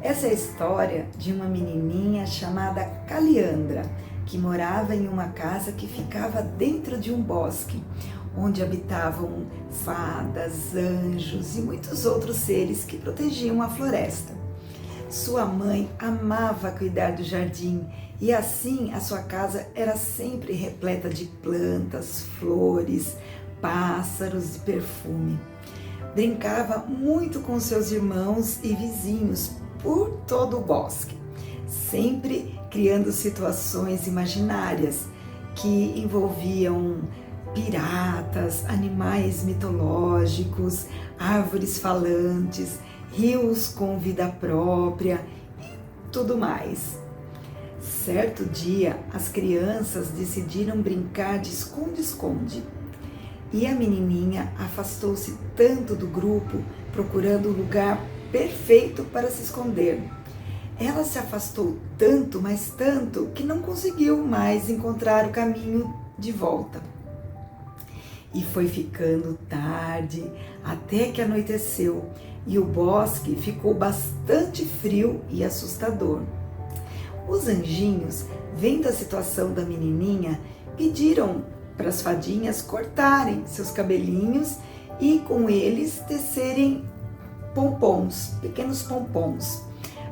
Essa é a história de uma menininha chamada Caliandra, que morava em uma casa que ficava dentro de um bosque, onde habitavam fadas, anjos e muitos outros seres que protegiam a floresta. Sua mãe amava cuidar do jardim e assim a sua casa era sempre repleta de plantas, flores, pássaros e perfume. Brincava muito com seus irmãos e vizinhos por todo o bosque, sempre criando situações imaginárias que envolviam piratas, animais mitológicos, árvores falantes, rios com vida própria e tudo mais. Certo dia, as crianças decidiram brincar de esconde-esconde. E a menininha afastou-se tanto do grupo, procurando o lugar perfeito para se esconder. Ela se afastou tanto, mas tanto, que não conseguiu mais encontrar o caminho de volta. E foi ficando tarde, até que anoiteceu, e o bosque ficou bastante frio e assustador. Os anjinhos, vendo a situação da menininha, pediram para as fadinhas cortarem seus cabelinhos e com eles tecerem pompons, pequenos pompons,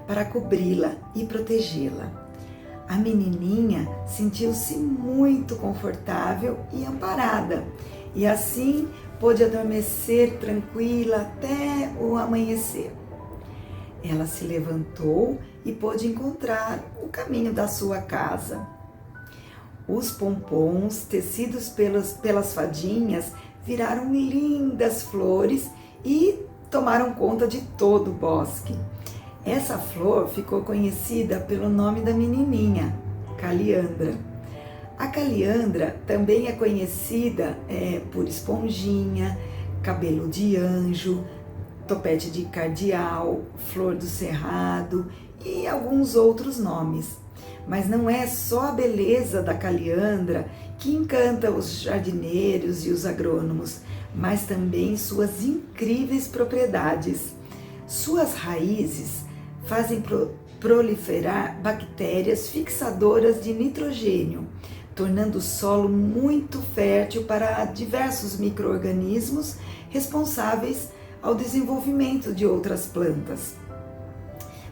para cobri-la e protegê-la. A menininha sentiu-se muito confortável e amparada, e assim pôde adormecer tranquila até o amanhecer. Ela se levantou e pôde encontrar o caminho da sua casa. Os pompons, tecidos pelas fadinhas, viraram lindas flores e tomaram conta de todo o bosque. Essa flor ficou conhecida pelo nome da menininha, Caliandra. A Caliandra também é conhecida por esponjinha, cabelo de anjo, topete de cardeal, flor do cerrado e alguns outros nomes. Mas não é só a beleza da Caliandra que encanta os jardineiros e os agrônomos, mas também suas incríveis propriedades. Suas raízes fazem proliferar bactérias fixadoras de nitrogênio, tornando o solo muito fértil para diversos micro-organismos responsáveis ao desenvolvimento de outras plantas,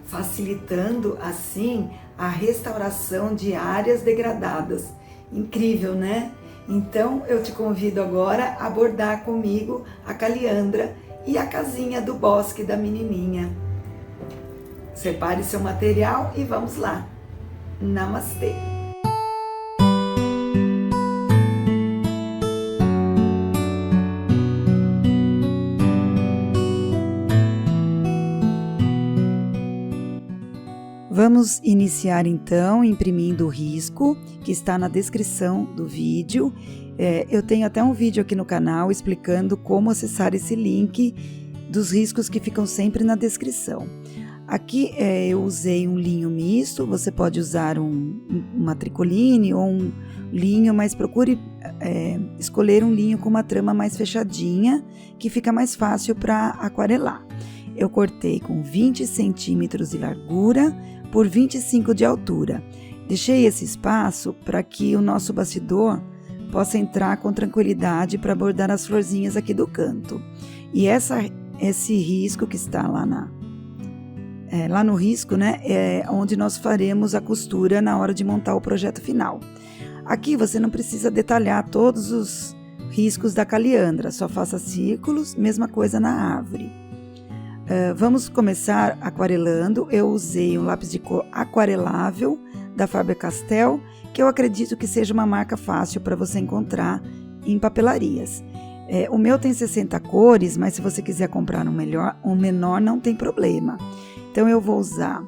facilitando assim a restauração de áreas degradadas. Incrível, né? Então eu te convido agora a bordar comigo a Caliandra e a casinha do bosque da menininha. Separe seu material e vamos lá. Namastê! Vamos iniciar então imprimindo o risco que está na descrição do vídeo. Eu tenho até um vídeo aqui no canal explicando como acessar esse link dos riscos que ficam sempre na descrição. Aqui eu usei um linho misto, você pode usar uma tricoline ou um linho, mas procure escolher um linho com uma trama mais fechadinha, que fica mais fácil para aquarelar. Eu cortei com 20 centímetros de largura por 25 de altura. Deixei esse espaço para que o nosso bastidor possa entrar com tranquilidade para bordar as florzinhas aqui do canto. E esse risco que está lá no risco, né, é onde nós faremos a costura na hora de montar o projeto final. Aqui você não precisa detalhar todos os riscos da Caliandra, só faça círculos, mesma coisa na árvore. Vamos começar aquarelando. Eu usei um lápis de cor aquarelável da Faber-Castell, que eu acredito que seja uma marca fácil para você encontrar em papelarias. O meu tem 60 cores, mas se você quiser comprar um menor não tem problema. Então eu vou usar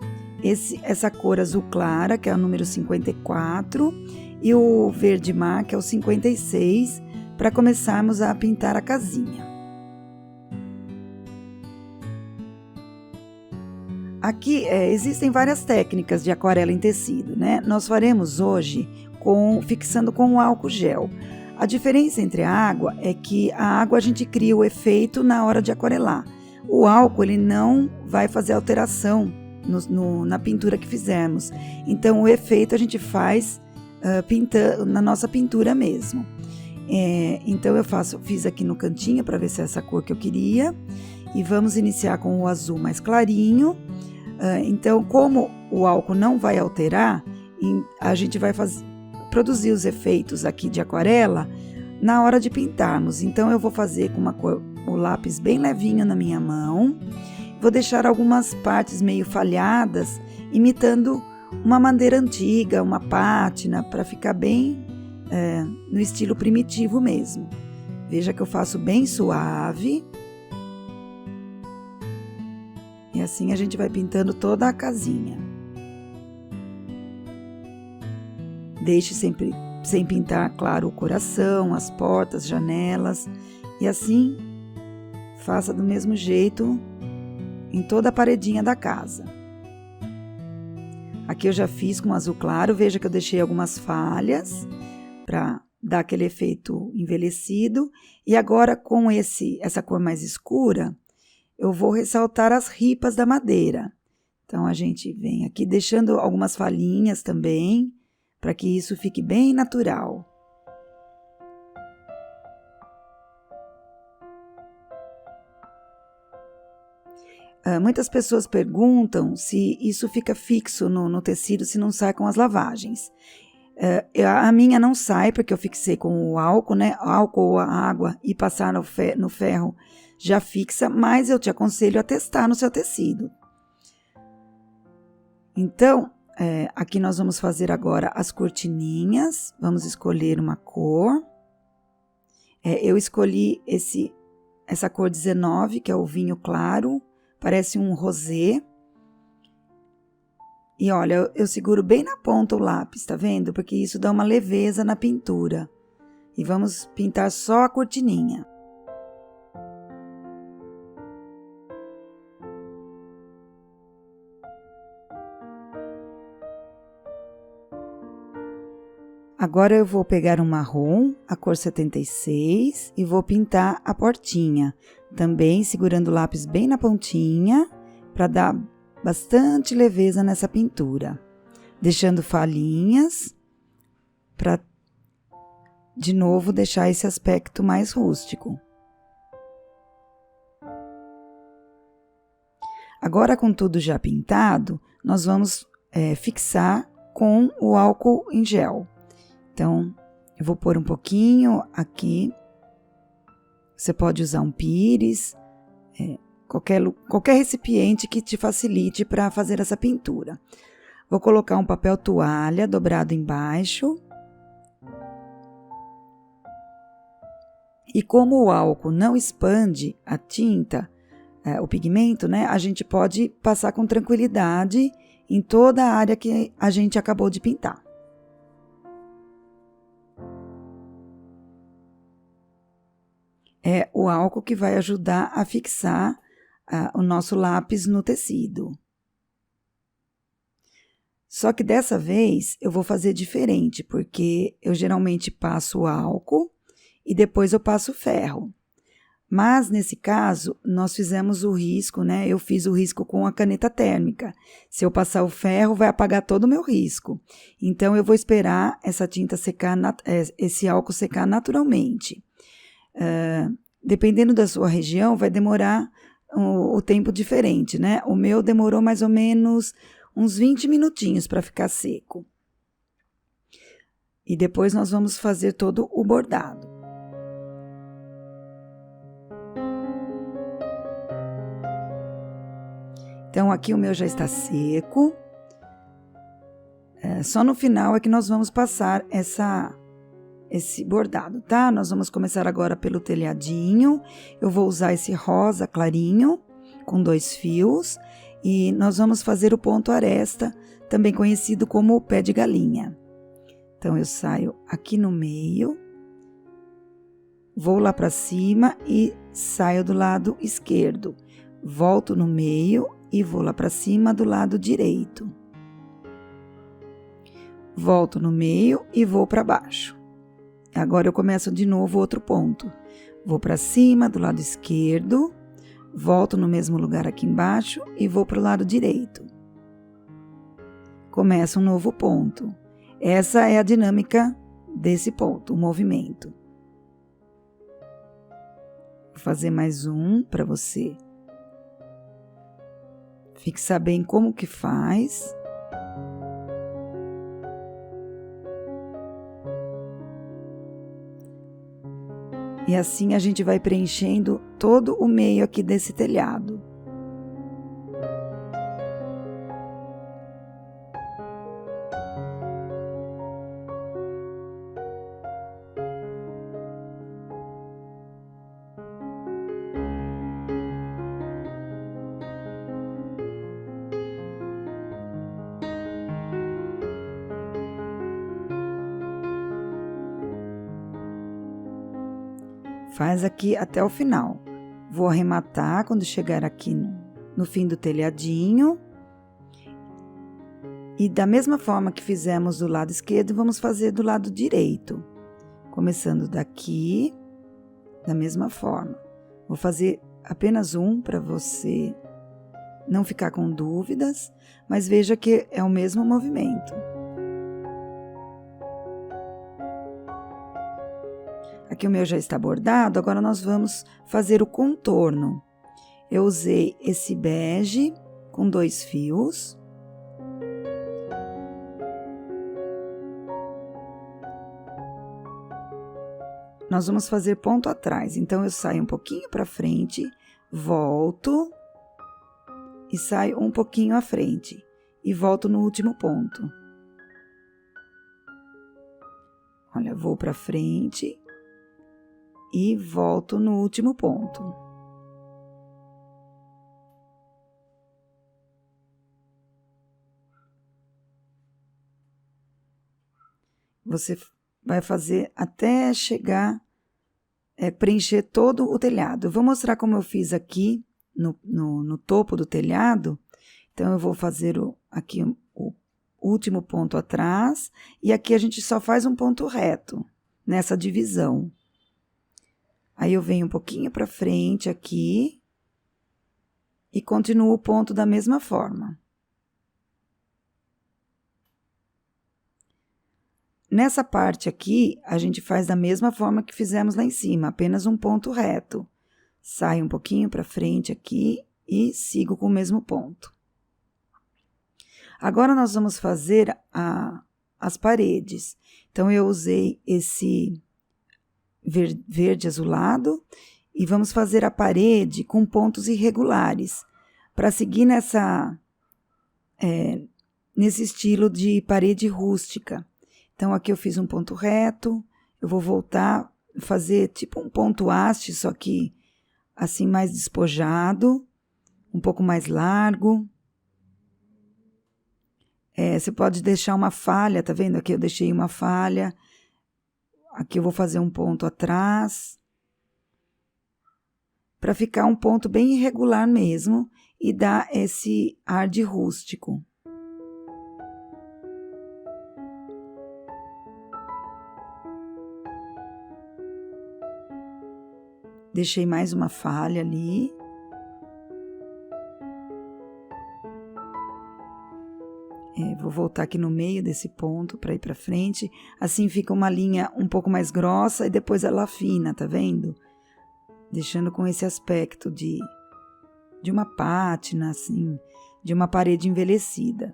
essa cor azul clara, que é o número 54, e o verde mar, que é o 56, para começarmos a pintar a casinha. Aqui existem várias técnicas de aquarela em tecido, né? Nós faremos hoje fixando com o álcool gel. A diferença entre a água é que a água a gente cria o efeito na hora de aquarelar. O álcool ele não vai fazer alteração na pintura que fizermos. Então o efeito a gente faz pintando na nossa pintura mesmo. Então eu fiz aqui no cantinho para ver se é essa cor que eu queria. E vamos iniciar com o azul mais clarinho. Então, como o álcool não vai alterar, a gente vai produzir os efeitos aqui de aquarela na hora de pintarmos. Então eu vou fazer com o lápis bem levinho na minha mão. Vou deixar algumas partes meio falhadas, imitando uma madeira antiga, uma pátina, para ficar bem no estilo primitivo mesmo. Veja que eu faço bem suave. E assim a gente vai pintando toda a casinha. Deixe sempre sem pintar, claro, o coração, as portas, janelas. E assim, faça do mesmo jeito em toda a paredinha da casa. Aqui eu já fiz com azul claro, veja que eu deixei algumas falhas para dar aquele efeito envelhecido. E agora com essa cor mais escura, eu vou ressaltar as ripas da madeira. Então a gente vem aqui deixando algumas falhinhas também, para que isso fique bem natural. Muitas pessoas perguntam se isso fica fixo no tecido, se não sai com as lavagens. A minha não sai, porque eu fixei com o álcool, né? Álcool ou a água e passar no ferro já fixa, mas eu te aconselho a testar no seu tecido. Então, aqui nós vamos fazer agora as cortininhas. Vamos escolher uma cor. Eu escolhi essa cor 19, que é o vinho claro. Parece um rosé. E olha, eu seguro bem na ponta o lápis, tá vendo? Porque isso dá uma leveza na pintura. E vamos pintar só a cortininha. Agora eu vou pegar um marrom, a cor 76, e vou pintar a portinha. Também segurando o lápis bem na pontinha, para dar bastante leveza nessa pintura. Deixando falhinhas, para, de novo, deixar esse aspecto mais rústico. Agora, com tudo já pintado, nós vamos fixar com o álcool em gel. Então, eu vou pôr um pouquinho aqui. Você pode usar um pires, qualquer recipiente que te facilite para fazer essa pintura. Vou colocar um papel toalha dobrado embaixo. E como o álcool não expande a tinta, o pigmento, né? A gente pode passar com tranquilidade em toda a área que a gente acabou de pintar. É o álcool que vai ajudar a fixar o nosso lápis no tecido. Só que dessa vez eu vou fazer diferente, porque eu geralmente passo o álcool e depois eu passo o ferro. Mas nesse caso, nós fizemos o risco, né? Eu fiz o risco com a caneta térmica. Se eu passar o ferro, vai apagar todo o meu risco. Então eu vou esperar essa tinta secar, esse álcool secar naturalmente. Dependendo da sua região, vai demorar o tempo diferente, né? O meu demorou mais ou menos uns 20 minutinhos para ficar seco. E depois nós vamos fazer todo o bordado. Então, aqui o meu já está seco. Só no final é que nós vamos passar esse bordado, tá? Nós vamos começar agora pelo telhadinho. Eu vou usar esse rosa clarinho com 2 fios e nós vamos fazer o ponto aresta, também conhecido como o pé de galinha. Então eu saio aqui no meio, vou lá para cima e saio do lado esquerdo. Volto no meio e vou lá para cima do lado direito. Volto no meio e vou para baixo. Agora eu começo de novo outro ponto. Vou para cima do lado esquerdo, volto no mesmo lugar aqui embaixo e vou para o lado direito. começa um novo ponto. Essa é a dinâmica desse ponto, o movimento. Vou fazer mais um para você fixar bem como que faz. E assim a gente vai preenchendo todo o meio aqui desse telhado. Faz aqui até o final. Vou arrematar quando chegar aqui no fim do telhadinho. E da mesma forma que fizemos do lado esquerdo, vamos fazer do lado direito. Começando daqui, da mesma forma. Vou fazer apenas um para você não ficar com dúvidas, mas veja que é o mesmo movimento. Aqui o meu já está bordado, agora nós vamos fazer o contorno. Eu usei esse bege com 2 fios. Nós vamos fazer ponto atrás, então eu saio um pouquinho para frente, volto e saio um pouquinho à frente e volto no último ponto. Olha, vou para frente e volto no último ponto. Você vai fazer até chegar, preencher todo o telhado. Eu vou mostrar como eu fiz aqui no topo do telhado. Então, eu vou fazer aqui o último ponto atrás e aqui a gente só faz um ponto reto nessa divisão. Aí eu venho um pouquinho para frente aqui e continuo o ponto da mesma forma. Nessa parte aqui, a gente faz da mesma forma que fizemos lá em cima, apenas um ponto reto. Saio um pouquinho para frente aqui e sigo com o mesmo ponto. Agora, nós vamos fazer as paredes. Então, eu usei esse verde azulado e vamos fazer a parede com pontos irregulares para seguir nesse estilo de parede rústica. Então, aqui eu fiz um ponto reto, eu vou voltar, fazer tipo um ponto haste, só que assim mais despojado, um pouco mais largo. Você pode deixar uma falha, tá vendo? Aqui eu deixei uma falha. Aqui eu vou fazer um ponto atrás, para ficar um ponto bem irregular mesmo e dar esse ar de rústico. Deixei mais uma falha ali. Vou voltar aqui no meio desse ponto para ir para frente. Assim fica uma linha um pouco mais grossa e depois ela afina, tá vendo? Deixando com esse aspecto de uma pátina, assim, de uma parede envelhecida.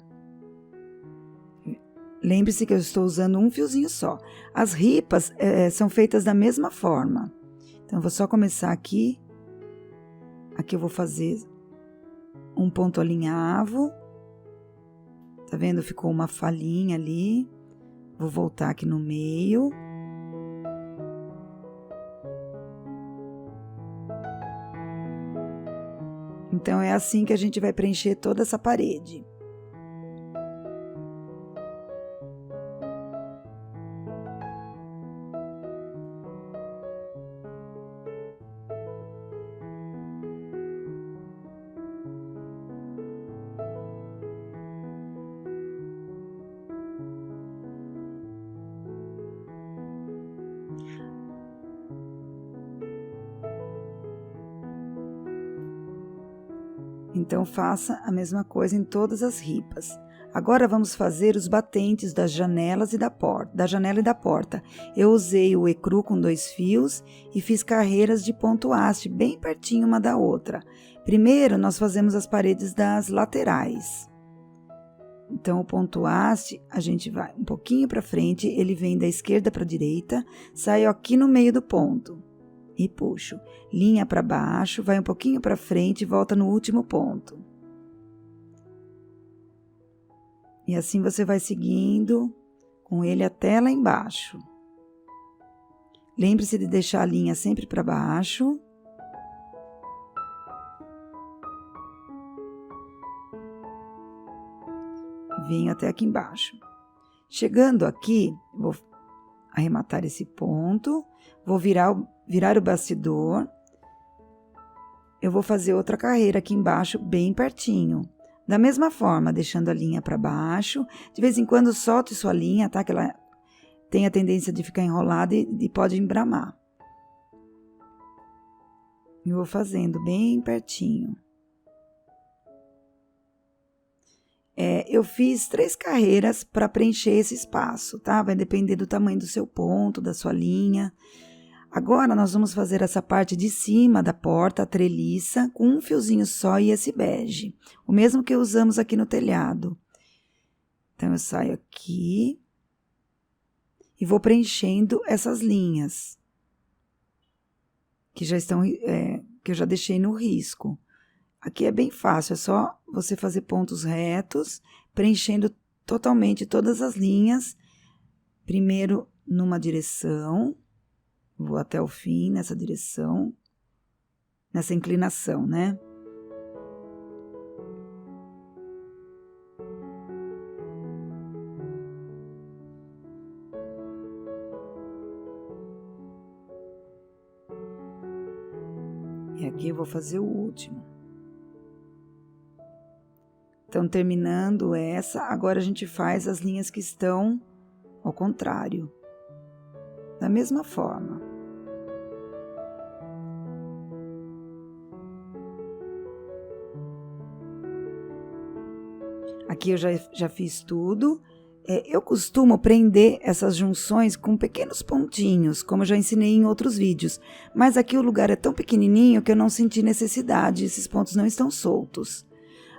Lembre-se que eu estou usando um fiozinho só. As ripas são feitas da mesma forma. Então, eu vou só começar aqui. Aqui eu vou fazer um ponto alinhavo. Tá vendo? Ficou uma falhinha ali. Vou voltar aqui no meio. Então, é assim que a gente vai preencher toda essa parede. Então, faça a mesma coisa em todas as ripas. Agora vamos fazer os batentes das janelas e da janela e da porta. Eu usei o ecru com 2 fios e fiz carreiras de ponto haste bem pertinho uma da outra. Primeiro, nós fazemos as paredes das laterais. Então, o ponto haste, a gente vai um pouquinho para frente, ele vem da esquerda para a direita, sai aqui no meio do ponto e puxo. Linha para baixo, vai um pouquinho para frente e volta no último ponto. E assim você vai seguindo com ele até lá embaixo. Lembre-se de deixar a linha sempre para baixo. Venho até aqui embaixo. Chegando aqui, vou arrematar esse ponto, vou virar o bastidor. Eu vou fazer outra carreira aqui embaixo, bem pertinho. Da mesma forma, deixando a linha para baixo. De vez em quando, solte sua linha, tá? Que ela tem a tendência de ficar enrolada e pode embramar. Eu vou fazendo bem pertinho. Eu fiz 3 carreiras para preencher esse espaço, tá? Vai depender do tamanho do seu ponto, da sua linha. Agora, nós vamos fazer essa parte de cima da porta, a treliça, com um fiozinho só e esse bege. O mesmo que usamos aqui no telhado. Então, eu saio aqui e vou preenchendo essas linhas. Que já estão, que eu já deixei no risco. Aqui é bem fácil, é só você fazer pontos retos, preenchendo totalmente todas as linhas. Primeiro, numa direção. Vou até o fim nessa direção, nessa inclinação, né? E aqui eu vou fazer o último. Então, terminando essa, agora a gente faz as linhas que estão ao contrário. Da mesma forma. Aqui eu já fiz tudo. Eu costumo prender essas junções com pequenos pontinhos, como eu já ensinei em outros vídeos. Mas aqui o lugar é tão pequenininho que eu não senti necessidade, esses pontos não estão soltos.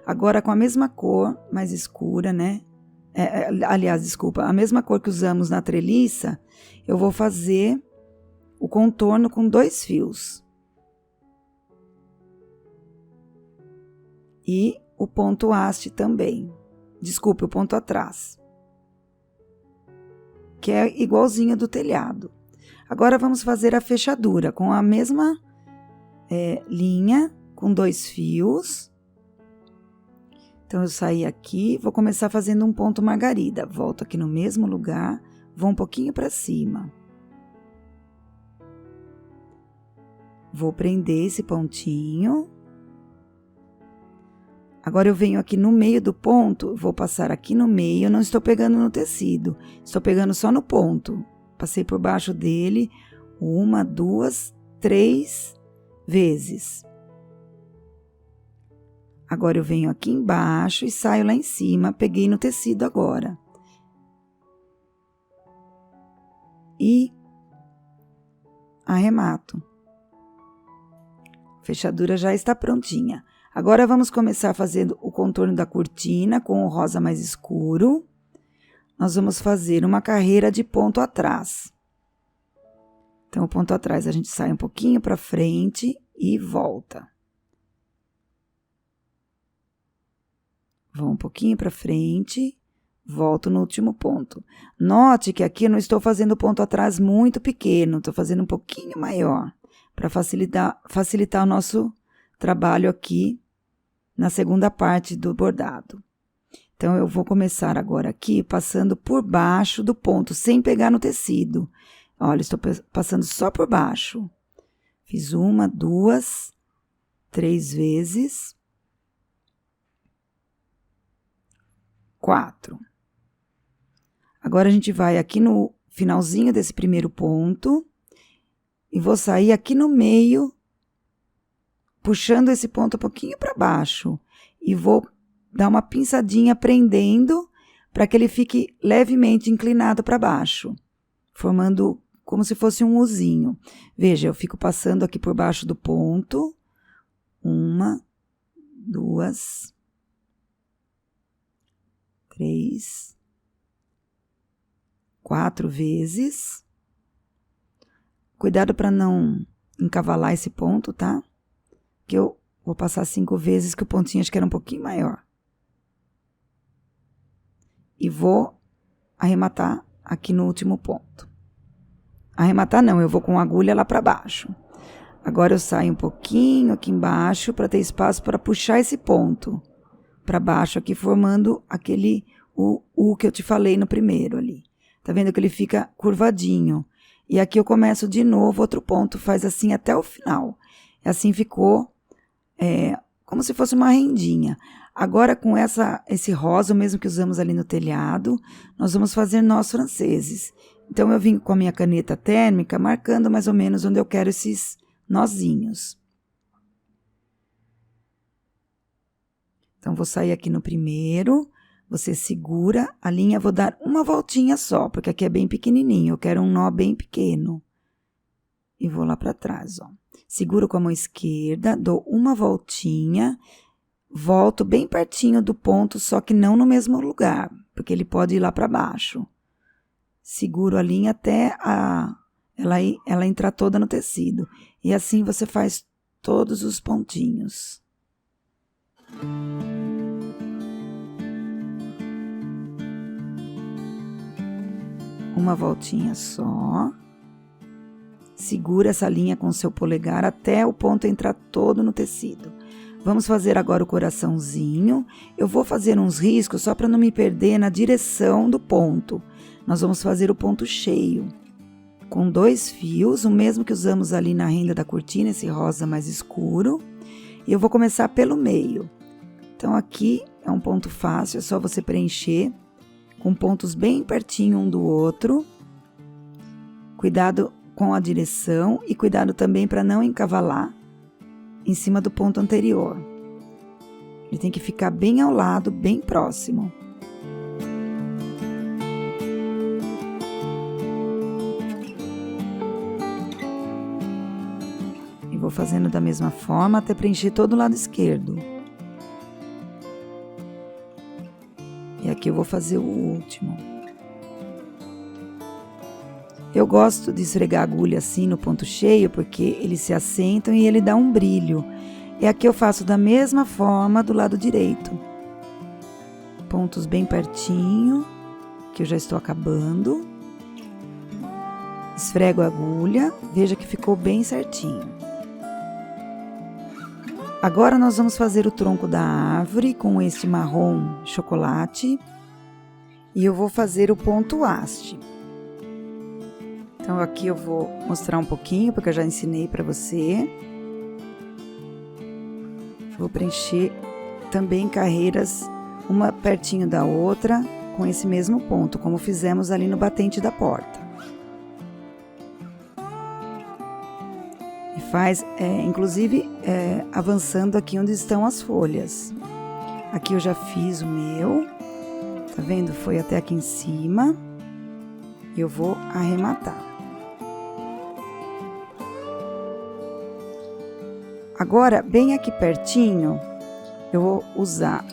Agora, com a mesma cor, mais escura, né? Aliás, desculpa, a mesma cor que usamos na treliça, eu vou fazer o contorno com 2 fios. E o ponto haste também. Desculpe, o ponto atrás. Que é igualzinho do telhado. Agora, vamos fazer a fechadura com a mesma linha, com 2 fios. Então, eu saí aqui, vou começar fazendo um ponto margarida. Volto aqui no mesmo lugar, vou um pouquinho para cima. Vou prender esse pontinho. Agora, eu venho aqui no meio do ponto, vou passar aqui no meio, não estou pegando no tecido, estou pegando só no ponto. Passei por baixo dele 1, 2, 3 vezes. Agora, eu venho aqui embaixo e saio lá em cima, peguei no tecido agora. E arremato. A fechadura já está prontinha. Agora, vamos começar fazendo o contorno da cortina com o rosa mais escuro. Nós vamos fazer uma carreira de ponto atrás. Então, o ponto atrás, a gente sai um pouquinho para frente e volta. Vou um pouquinho para frente, volto no último ponto. Note que aqui eu não estou fazendo o ponto atrás muito pequeno, estou fazendo um pouquinho maior, para facilitar o nosso trabalho aqui na segunda parte do bordado. Então, eu vou começar agora aqui, passando por baixo do ponto, sem pegar no tecido. Olha, estou passando só por baixo. Fiz 1, 2, 3 vezes. 4. Agora, a gente vai aqui no finalzinho desse primeiro ponto e vou sair aqui no meio, puxando esse ponto um pouquinho para baixo e vou dar uma pinçadinha prendendo para que ele fique levemente inclinado para baixo, formando como se fosse um Uzinho. Veja, eu fico passando aqui por baixo do ponto. 1, 2, 3, 4 vezes. Cuidado para não encavalar esse ponto, tá? Que eu vou passar 5 vezes, que o pontinho acho que era um pouquinho maior. E vou arrematar aqui no último ponto. Arrematar não, eu vou com a agulha lá para baixo. Agora eu saio um pouquinho aqui embaixo para ter espaço para puxar esse ponto para baixo aqui, formando aquele U que eu te falei no primeiro ali. Tá vendo que ele fica curvadinho? E aqui eu começo de novo outro ponto, faz assim até o final. E assim ficou como se fosse uma rendinha. Agora com esse rosa, o mesmo que usamos ali no telhado, nós vamos fazer nós franceses. Então eu vim com a minha caneta térmica, marcando mais ou menos onde eu quero esses nozinhos. Então vou sair aqui no primeiro, você segura a linha, vou dar uma voltinha só, porque aqui é bem pequenininho, eu quero um nó bem pequeno. E vou lá para trás, ó. Seguro com a mão esquerda, dou uma voltinha, volto bem pertinho do ponto, só que não no mesmo lugar, porque ele pode ir lá para baixo. Seguro a linha até ela entrar toda no tecido. E assim você faz todos os pontinhos. Uma voltinha só. Segura essa linha com o seu polegar até o ponto entrar todo no tecido. Vamos fazer agora o coraçãozinho. Eu vou fazer uns riscos só para não me perder na direção do ponto. Nós vamos fazer o ponto cheio, com 2 fios, o mesmo que usamos ali na renda da cortina, esse rosa mais escuro. E eu vou começar pelo meio. Então, aqui é um ponto fácil, é só você preencher com pontos bem pertinho um do outro. Cuidado com a direção e cuidado também para não encavalar em cima do ponto anterior. Ele tem que ficar bem ao lado, bem próximo. E vou fazendo da mesma forma até preencher todo o lado esquerdo. E aqui eu vou fazer o último. Eu gosto de esfregar a agulha assim no ponto cheio, porque eles se assentam e ele dá um brilho. E aqui eu faço da mesma forma do lado direito. Pontos bem pertinho, que eu já estou acabando. Esfrego a agulha, veja que ficou bem certinho. Agora nós vamos fazer o tronco da árvore com este marrom chocolate. E eu vou fazer o ponto haste. Então, aqui eu vou mostrar um pouquinho, porque eu já ensinei para você. Vou preencher também carreiras, uma pertinho da outra, com esse mesmo ponto, como fizemos ali no batente da porta. E faz, inclusive, avançando aqui onde estão as folhas. Aqui eu já fiz o meu, tá vendo? Foi até aqui em cima. E eu vou arrematar. Agora, bem aqui pertinho, eu vou usar...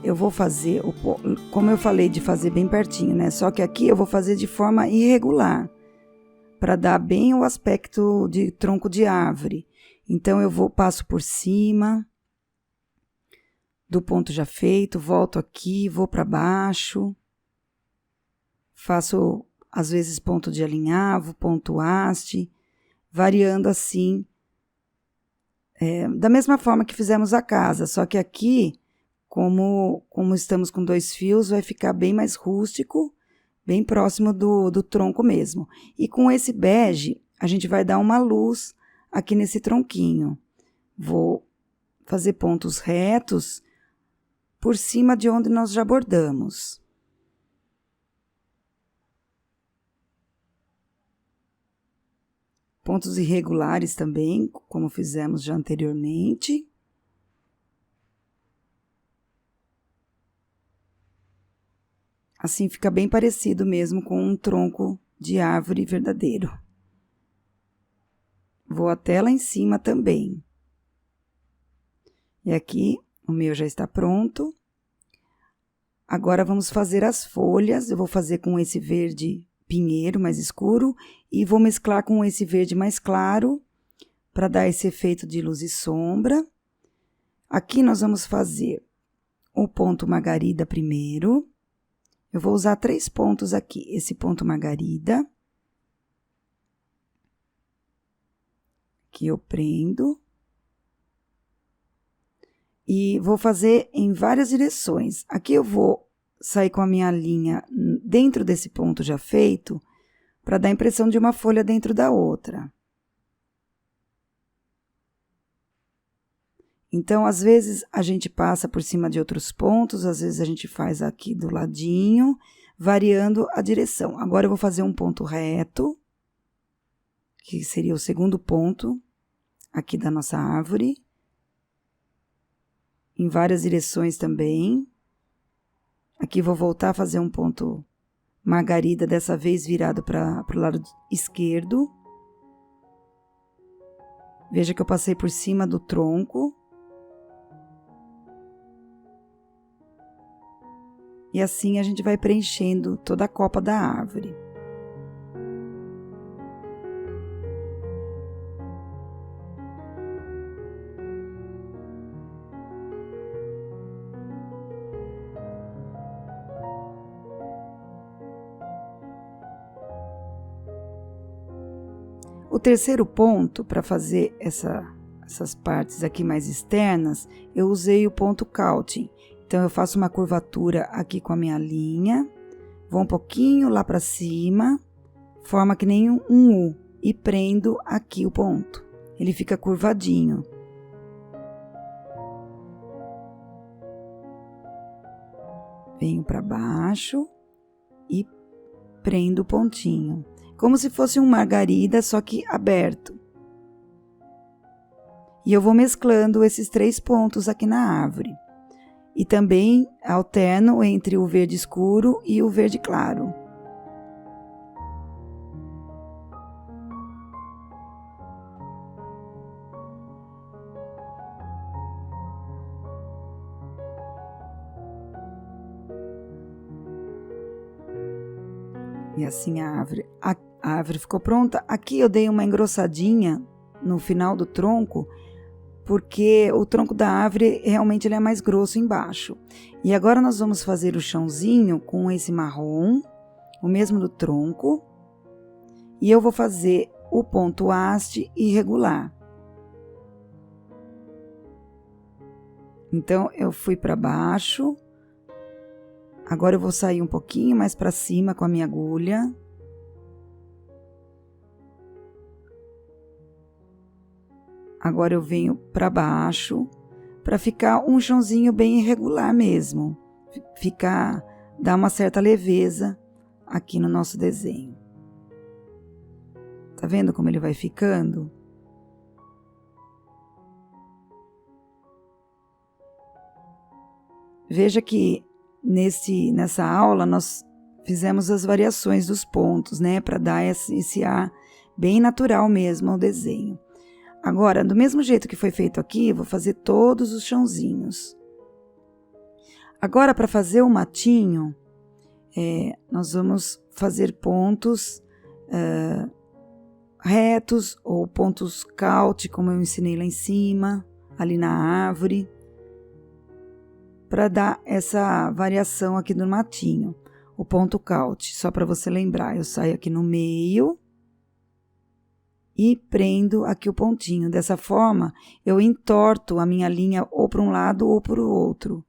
eu vou fazer, como eu falei de fazer bem pertinho, né? Só que aqui eu vou fazer de forma irregular, para dar bem o aspecto de tronco de árvore. Então, eu passo por cima do ponto já feito, volto aqui, vou para baixo, faço... às vezes ponto de alinhavo, ponto haste, variando assim, da mesma forma que fizemos a casa, só que aqui, como estamos com 2 fios, vai ficar bem mais rústico, bem próximo do tronco mesmo. E com esse bege, a gente vai dar uma luz aqui nesse tronquinho. Vou fazer pontos retos por cima de onde nós já bordamos. pontos irregulares também, como fizemos já anteriormente. Assim fica bem parecido mesmo com um tronco de árvore verdadeiro. Vou até lá em cima também. E aqui o meu já está pronto. Agora vamos fazer as folhas. Eu vou fazer com esse verde pinheiro mais escuro e vou mesclar com esse verde mais claro para dar esse efeito de luz e sombra. Aqui nós vamos fazer o ponto margarida primeiro. Eu vou usar 3 pontos aqui, esse ponto margarida. Aqui eu prendo. E vou fazer em várias direções. Aqui eu vou sair com a minha linha dentro desse ponto já feito, para dar a impressão de uma folha dentro da outra. Então, às vezes, a gente passa por cima de outros pontos, às vezes a gente faz aqui do ladinho, variando a direção. Agora, eu vou fazer um ponto reto, que seria o segundo ponto aqui da nossa árvore. Em várias direções também. Aqui vou voltar a fazer um ponto margarida, dessa vez virado para o lado esquerdo. Veja que eu passei por cima do tronco. E assim a gente vai preenchendo toda a copa da árvore. O terceiro ponto, para fazer essas partes aqui mais externas, eu usei o ponto Couching. Então, eu faço uma curvatura aqui com a minha linha, vou um pouquinho lá para cima, forma que nem um U, e prendo aqui o ponto. Ele fica curvadinho. Venho para baixo e prendo o pontinho. Como se fosse um margarida, só que aberto. E eu vou mesclando esses 3 pontos aqui na árvore. E também alterno entre o verde escuro e o verde claro. E assim a árvore ficou pronta. Aqui eu dei uma engrossadinha no final do tronco, porque o tronco da árvore realmente ele é mais grosso embaixo. E agora nós vamos fazer o chãozinho com esse marrom, o mesmo do tronco. E eu vou fazer o ponto haste irregular. Então, eu fui para baixo. Agora eu vou sair um pouquinho mais para cima com a minha agulha. Agora eu venho para baixo, para ficar um chãozinho bem irregular mesmo. Dá uma certa leveza aqui no nosso desenho. Tá vendo como ele vai ficando? Veja que nessa aula nós fizemos as variações dos pontos, né? Para dar esse ar bem natural mesmo ao desenho. Agora, do mesmo jeito que foi feito aqui, vou fazer todos os chãozinhos. Agora, para fazer o matinho, nós vamos fazer pontos retos ou pontos couch, como eu ensinei lá em cima, ali na árvore, para dar essa variação aqui do matinho. O ponto couch, só para você lembrar, eu saio aqui no meio e prendo aqui o pontinho. Dessa forma, eu entorto a minha linha ou para um lado ou para o outro.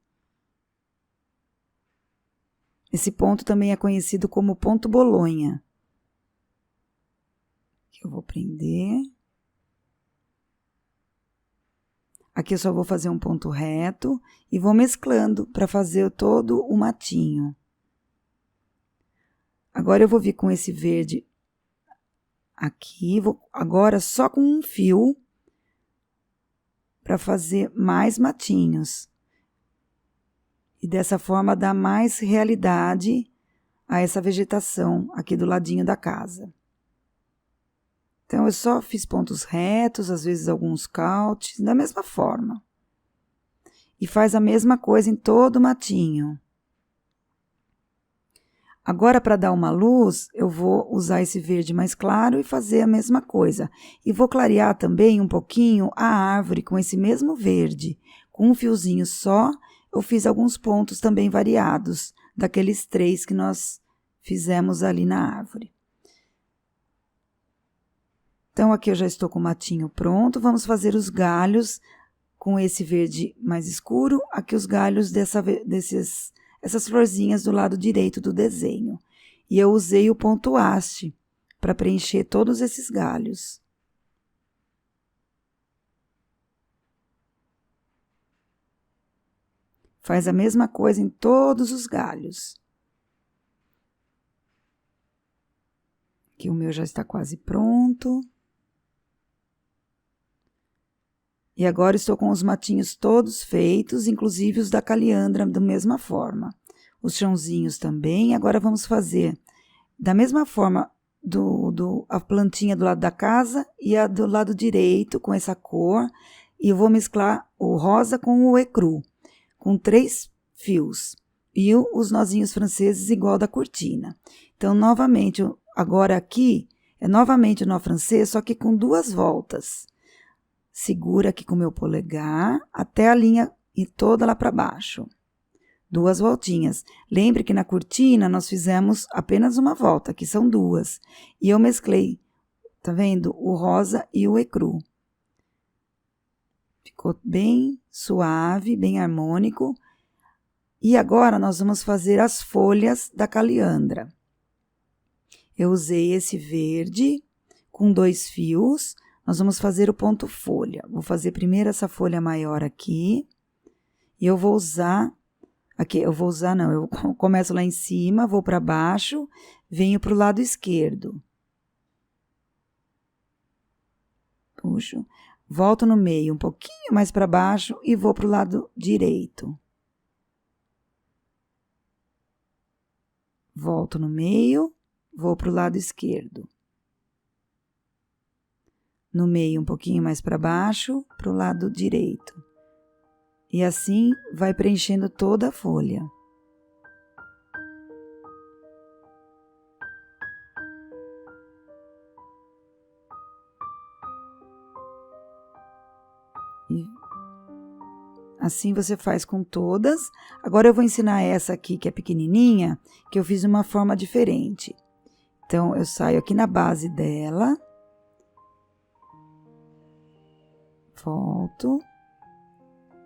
Esse ponto também é conhecido como ponto Bolonha. Aqui eu vou prender. Aqui eu só vou fazer um ponto reto e vou mesclando para fazer todo o matinho. Agora eu vou vir com esse verde aqui, vou agora só com um fio para fazer mais matinhos. E dessa forma dá mais realidade a essa vegetação aqui do ladinho da casa. Então, eu só fiz pontos retos, às vezes alguns cautes, da mesma forma. E faz a mesma coisa em todo o matinho. Agora, para dar uma luz, eu vou usar esse verde mais claro e fazer a mesma coisa. E vou clarear também um pouquinho a árvore com esse mesmo verde. Com um fiozinho só, eu fiz alguns pontos também variados, daqueles 3 que nós fizemos ali na árvore. Então, aqui eu já estou com o matinho pronto. Vamos fazer os galhos com esse verde mais escuro. Aqui os galhos essas florzinhas do lado direito do desenho. E eu usei o ponto haste para preencher todos esses galhos. Faz a mesma coisa em todos os galhos. Aqui o meu já está quase pronto. E agora estou com os matinhos todos feitos, inclusive os da caliandra, da mesma forma. Os chãozinhos também. Agora vamos fazer da mesma forma a plantinha do lado da casa e a do lado direito com essa cor. E eu vou mesclar o rosa com o ecru, com 3 fios. E os nozinhos franceses igual da cortina. Então, novamente, agora aqui é novamente o nó francês, só que com 2 voltas. Segura aqui com o meu polegar até a linha ir toda lá para baixo. 2 voltinhas. Lembre que na cortina nós fizemos apenas uma volta, aqui são 2. E eu mesclei, tá vendo? O rosa e o ecru. Ficou bem suave, bem harmônico. E agora nós vamos fazer as folhas da caliandra. Eu usei esse verde com 2 fios. Nós vamos fazer o ponto folha. Vou fazer primeiro essa folha maior aqui. E eu vou usar... eu começo lá em cima, vou para baixo, venho para o lado esquerdo. Puxo, volto no meio, um pouquinho mais para baixo e vou para o lado direito. Volto no meio, vou para o lado esquerdo. No meio, um pouquinho mais para baixo, para o lado direito. E assim vai preenchendo toda a folha. E assim você faz com todas. Agora eu vou ensinar essa aqui, que é pequenininha, que eu fiz de uma forma diferente. Então, eu saio aqui na base dela. Volto.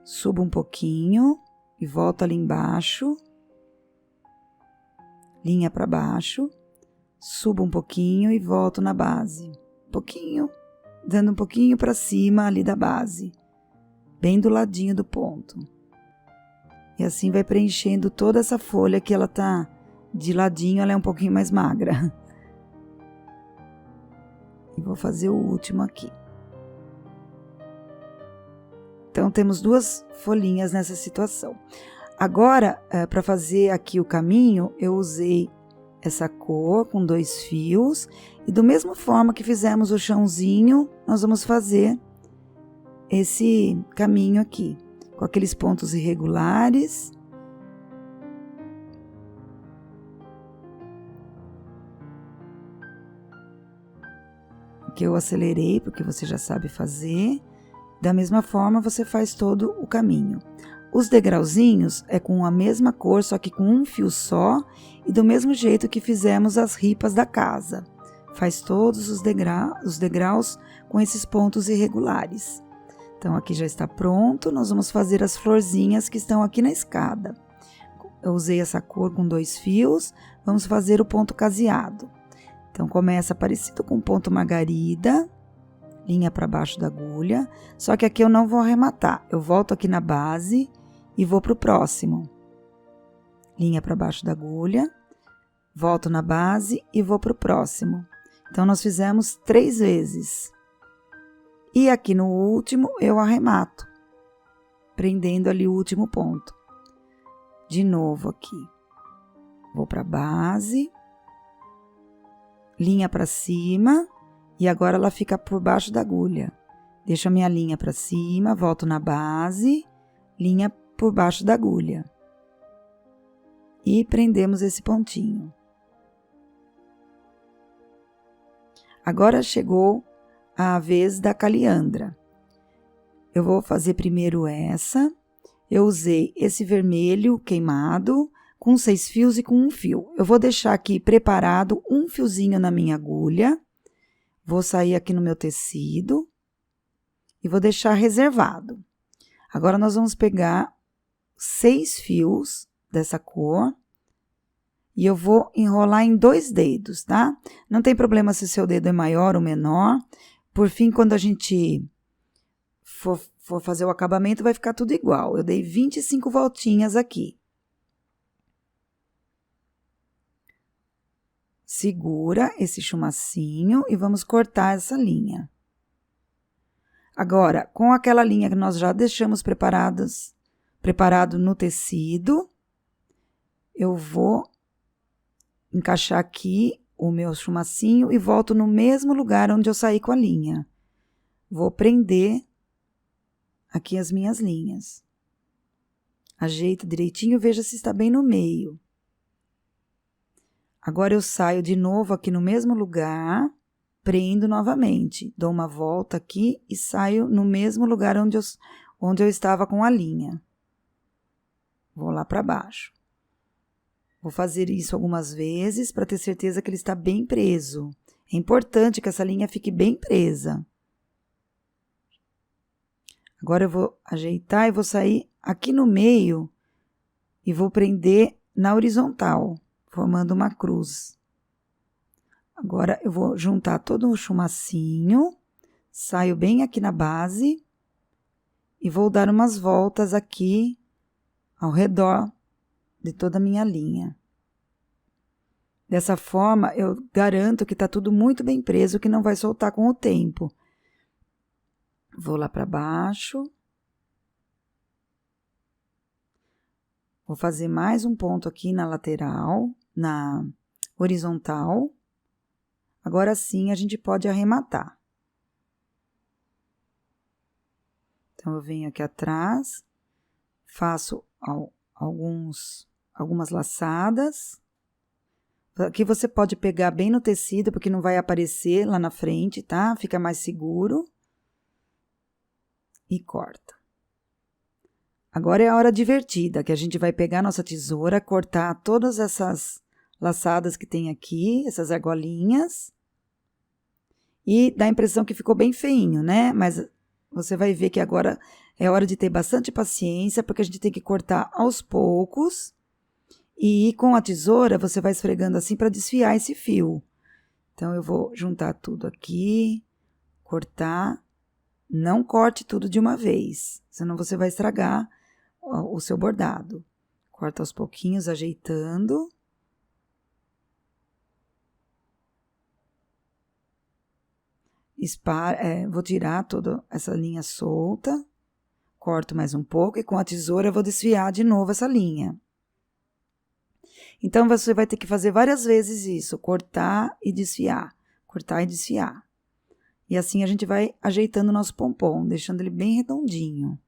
Subo um pouquinho e volto ali embaixo. Linha para baixo. Subo um pouquinho e volto na base. Pouquinho, dando um pouquinho para cima ali da base. Bem do ladinho do ponto. E assim vai preenchendo toda essa folha que ela tá de ladinho, ela é um pouquinho mais magra. E vou fazer o último aqui. Então, temos 2 folhinhas nessa situação. Agora, para fazer aqui o caminho, eu usei essa cor com 2 fios. E da mesma forma que fizemos o chãozinho, nós vamos fazer esse caminho aqui. Com aqueles pontos irregulares. Que eu acelerei, porque você já sabe fazer. Da mesma forma, você faz todo o caminho. Os degrauzinhos é com a mesma cor, só que com um fio só, e do mesmo jeito que fizemos as ripas da casa. Faz todos os degraus com esses pontos irregulares. Então, aqui já está pronto, nós vamos fazer as florzinhas que estão aqui na escada. Eu usei essa cor com 2 fios, vamos fazer o ponto caseado. Então, começa parecido com o ponto margarida. Linha para baixo da agulha, só que aqui eu não vou arrematar, eu volto aqui na base e vou para o próximo. Linha para baixo da agulha, volto na base e vou para o próximo. Então, nós fizemos 3 vezes. E aqui no último, eu arremato, prendendo ali o último ponto. De novo aqui. Vou para a base, linha para cima, e agora ela fica por baixo da agulha. Deixo a minha linha para cima, volto na base, linha por baixo da agulha. E prendemos esse pontinho. Agora chegou a vez da caliandra. Eu vou fazer primeiro essa. Eu usei esse vermelho queimado com 6 fios e com 1 fio. Eu vou deixar aqui preparado um fiozinho na minha agulha. Vou sair aqui no meu tecido e vou deixar reservado. Agora, nós vamos pegar 6 fios dessa cor e eu vou enrolar em 2 dedos, tá? Não tem problema se o seu dedo é maior ou menor. Por fim, quando a gente for fazer o acabamento, vai ficar tudo igual. Eu dei 25 voltinhas aqui. Segura esse chumacinho e vamos cortar essa linha. Agora, com aquela linha que nós já deixamos preparado no tecido, eu vou encaixar aqui o meu chumacinho e volto no mesmo lugar onde eu saí com a linha. Vou prender aqui as minhas linhas. Ajeito direitinho, veja se está bem no meio. Agora eu saio de novo aqui no mesmo lugar, prendo novamente. Dou uma volta aqui e saio no mesmo lugar onde eu estava com a linha. Vou lá para baixo. Vou fazer isso algumas vezes para ter certeza que ele está bem preso. É importante que essa linha fique bem presa. Agora eu vou ajeitar e vou sair aqui no meio e vou prender na horizontal, formando uma cruz. Agora, eu vou juntar todo o chumacinho, saio bem aqui na base e vou dar umas voltas aqui ao redor de toda a minha linha. Dessa forma, eu garanto que tá tudo muito bem preso, que não vai soltar com o tempo. Vou lá para baixo. Vou fazer mais um ponto aqui na lateral, na horizontal. Agora sim, a gente pode arrematar. Então, eu venho aqui atrás, faço algumas laçadas. Aqui você pode pegar bem no tecido, porque não vai aparecer lá na frente, tá? Fica mais seguro. E corta. Agora é a hora divertida, que a gente vai pegar nossa tesoura, cortar todas essas laçadas que tem aqui, essas argolinhas. E dá a impressão que ficou bem feinho, né? Mas você vai ver que agora é hora de ter bastante paciência, porque a gente tem que cortar aos poucos. E com a tesoura, você vai esfregando assim para desfiar esse fio. Então, eu vou juntar tudo aqui, cortar. Não corte tudo de uma vez, senão você vai estragar o seu bordado. Corta aos pouquinhos, ajeitando. Vou tirar toda essa linha solta. Corto mais um pouco e com a tesoura eu vou desfiar de novo essa linha. Então, você vai ter que fazer várias vezes isso, cortar e desfiar, cortar e desfiar. E assim a gente vai ajeitando o nosso pompom, deixando ele bem redondinho.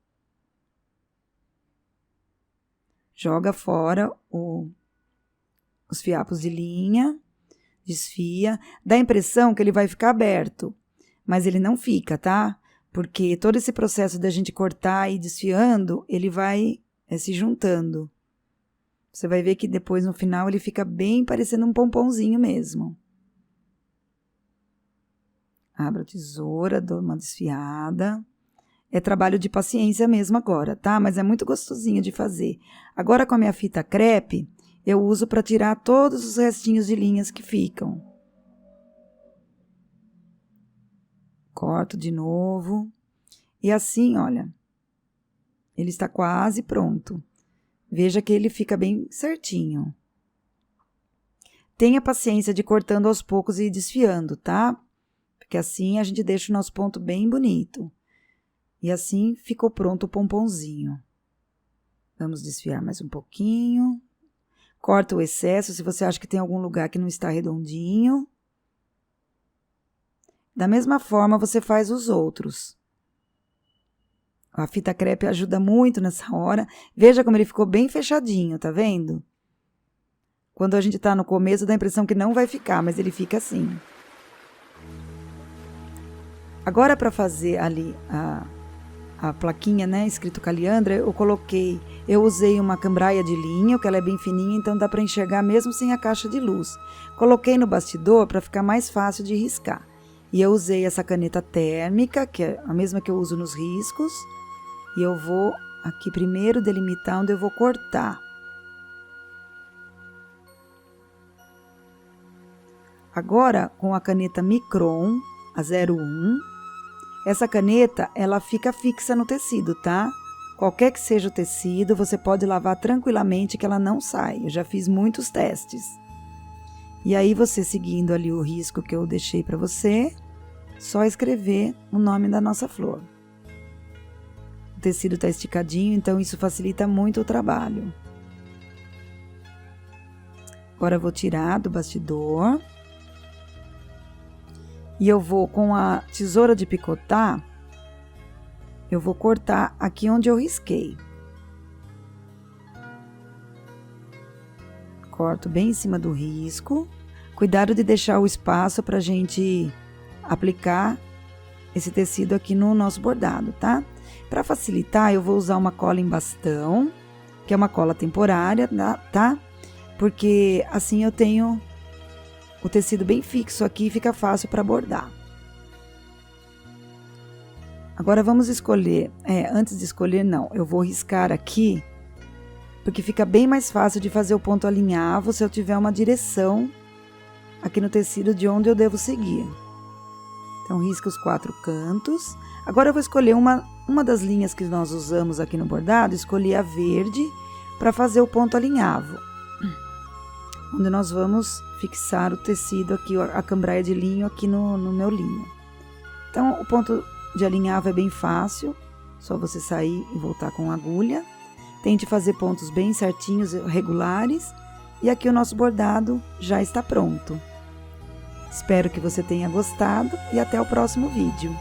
Joga fora os fiapos de linha, desfia. Dá a impressão que ele vai ficar aberto, mas ele não fica, tá? Porque todo esse processo da gente cortar e desfiando, ele vai se juntando. Você vai ver que depois, no final, ele fica bem parecendo um pomponzinho mesmo. Abro a tesoura, dou uma desfiada. É trabalho de paciência mesmo agora, tá? Mas é muito gostosinho de fazer. Agora, com a minha fita crepe, eu uso para tirar todos os restinhos de linhas que ficam. Corto de novo. E assim, olha, ele está quase pronto. Veja que ele fica bem certinho. tenha paciência de ir cortando aos poucos e ir desfiando, tá? Porque assim a gente deixa o nosso ponto bem bonito. E assim ficou pronto o pomponzinho. Vamos desfiar mais um pouquinho. Corta o excesso, se você acha que tem algum lugar que não está redondinho. Da mesma forma, você faz os outros. A fita crepe ajuda muito nessa hora. Veja como ele ficou bem fechadinho, tá vendo? Quando a gente tá no começo, dá a impressão que não vai ficar, mas ele fica assim. Agora, para fazer ali a plaquinha, né, escrito Caliandra, eu usei uma cambraia de linho, que ela é bem fininha, então dá para enxergar mesmo sem a caixa de luz. Coloquei no bastidor para ficar mais fácil de riscar. E eu usei essa caneta térmica, que é a mesma que eu uso nos riscos. E eu vou aqui primeiro delimitar onde eu vou cortar. Agora, com a caneta Micron, a 01, essa caneta, ela fica fixa no tecido, tá? Qualquer que seja o tecido, você pode lavar tranquilamente que ela não sai. Eu já fiz muitos testes. E aí, você seguindo ali o risco que eu deixei para você, só escrever o nome da nossa flor. O tecido tá esticadinho, então isso facilita muito o trabalho. Agora eu vou tirar do bastidor. E eu vou, com a tesoura de picotar, eu vou cortar aqui onde eu risquei. Corto bem em cima do risco. Cuidado de deixar o espaço pra gente aplicar esse tecido aqui no nosso bordado, tá? Para facilitar, eu vou usar uma cola em bastão, que é uma cola temporária, tá? Porque assim eu tenho o tecido bem fixo aqui e fica fácil para bordar. Agora vamos escolher, antes de escolher não, eu vou riscar aqui, porque fica bem mais fácil de fazer o ponto alinhavo se eu tiver uma direção aqui no tecido de onde eu devo seguir. Então, risca os 4 cantos. Agora eu vou escolher uma das linhas que nós usamos aqui no bordado, escolhi a verde para fazer o ponto alinhavo, onde nós vamos fixar o tecido aqui, a cambraia de linho aqui no meu linho. Então, o ponto de alinhavo é bem fácil, só você sair e voltar com a agulha. Tente fazer pontos bem certinhos, regulares, e aqui o nosso bordado já está pronto. Espero que você tenha gostado e até o próximo vídeo.